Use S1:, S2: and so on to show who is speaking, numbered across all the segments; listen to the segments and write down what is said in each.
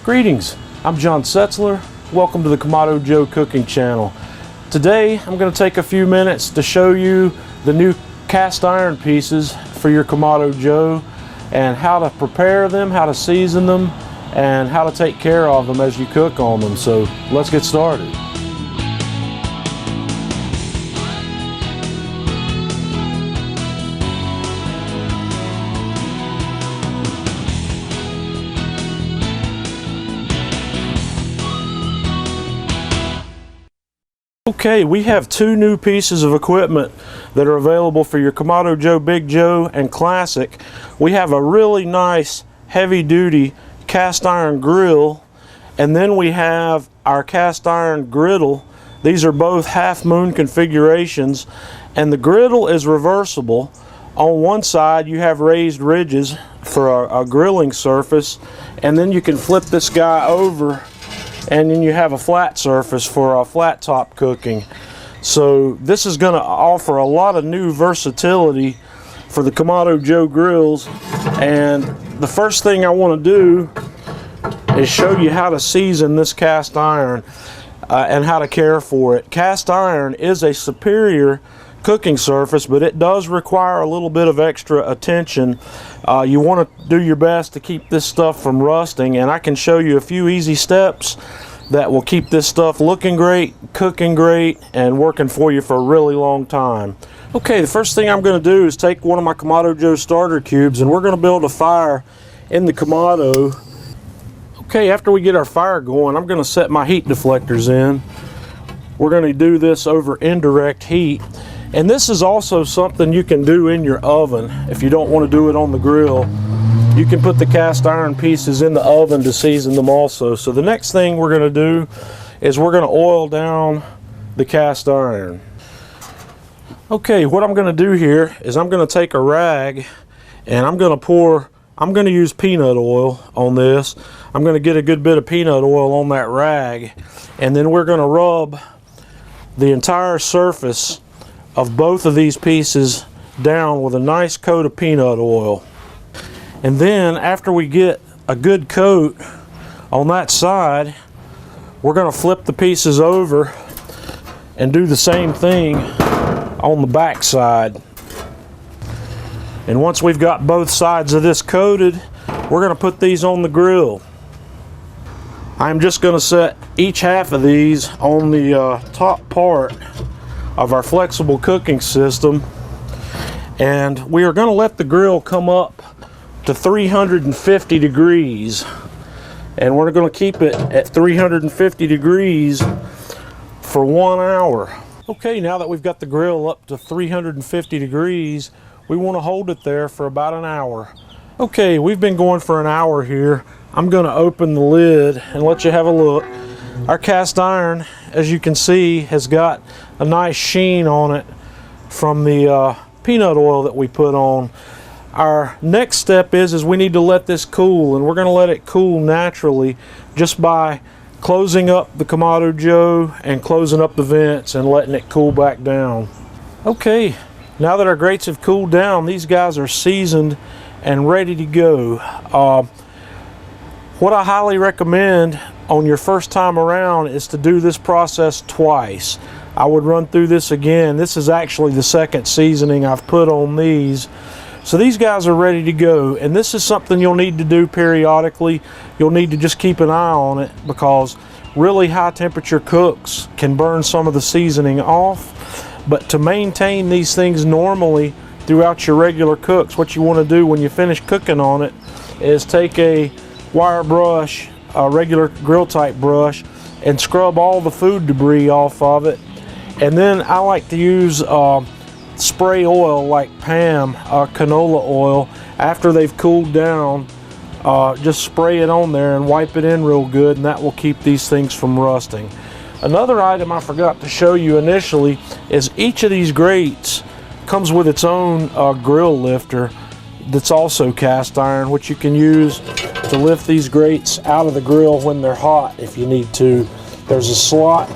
S1: Greetings, I'm John Setzler. Welcome to the Kamado Joe cooking channel. Today I'm going to take a few minutes to show you the new cast iron pieces for your Kamado Joe and how to prepare them, how to season them, and how to take care of them as you cook on them. So let's get started. Okay, we have two new pieces of equipment that are available for your Kamado Joe Big Joe and Classic. We have a really nice heavy-duty cast iron grill, and then we have our cast iron griddle. These are both half moon configurations, and the griddle is reversible. On one side you have raised ridges for a grilling surface, and then you can flip this guy over and then you have a flat surface for flat top cooking. So this is going to offer a lot of new versatility for the Kamado Joe grills. And the first thing I want to do is show you how to season this cast iron and how to care for it. Cast iron is a superior cooking surface, but it does require a little bit of extra attention. You want to do your best to keep this stuff from rusting, and I can show you a few easy steps that will keep this stuff looking great, cooking great, and working for you for a really long time. Okay, the first thing I'm going to do is take one of my Kamado Joe starter cubes, and we're going to build a fire in the Kamado. Okay, after we get our fire going, I'm going to set my heat deflectors in. We're going to do this over indirect heat. And this is also something you can do in your oven if you don't want to do it on the grill. You can put the cast iron pieces in the oven to season them also. So the next thing we're going to do is we're going to oil down the cast iron. Okay, what I'm going to do here is I'm going to take a rag and I'm going to use peanut oil on this. I'm going to get a good bit of peanut oil on that rag, and then we're going to rub the entire surface of both of these pieces down with a nice coat of peanut oil. And then after we get a good coat on that side, we're going to flip the pieces over and do the same thing on the back side. And once we've got both sides of this coated, we're going to put these on the grill. I'm just going to set each half of these on the top part of our flexible cooking system, and we are going to let the grill come up to 350 degrees, and we're going to keep it at 350 degrees for 1 hour. Okay, now that we've got the grill up to 350 degrees, we want to hold it there for about an hour. Okay, we've been going for an hour here. I'm going to open the lid and let you have a look. Our cast iron, as you can see, has got a nice sheen on it from the peanut oil that we put on. Our next step is we need to let this cool, and we're going to let it cool naturally just by closing up the Kamado Joe and closing up the vents and letting it cool back down. Okay, now that our grates have cooled down, these guys are seasoned and ready to go. What I highly recommend on your first time around is to do this process twice. I would run through this again. This is actually the second seasoning I've put on these. So these guys are ready to go, and this is something you'll need to do periodically. You'll need to just keep an eye on it, because really high temperature cooks can burn some of the seasoning off. But to maintain these things normally throughout your regular cooks, what you want to do when you finish cooking on it is take a wire brush, a regular grill type brush, and scrub all the food debris off of it. And then I like to use spray oil like Pam, canola oil. After they've cooled down, just spray it on there and wipe it in real good, and that will keep these things from rusting. Another item I forgot to show you initially is each of these grates comes with its own grill lifter that's also cast iron, which you can use to lift these grates out of the grill when they're hot if you need to. There's a slot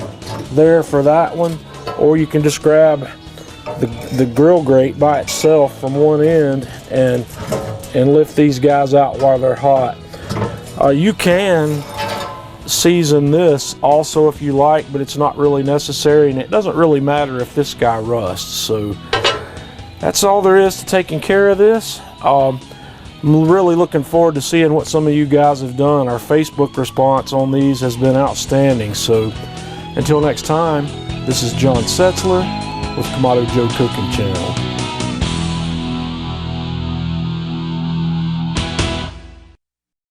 S1: there for that one, or you can just grab the grill grate by itself from one end and lift these guys out while they're hot. You can season this also if you like, but it's not really necessary, and it doesn't really matter if this guy rusts. So that's all there is to taking care of this. I'm really looking forward to seeing what some of you guys have done. Our Facebook response on these has been outstanding. So until next time, this is John Setzler with Kamado Joe Cooking Channel.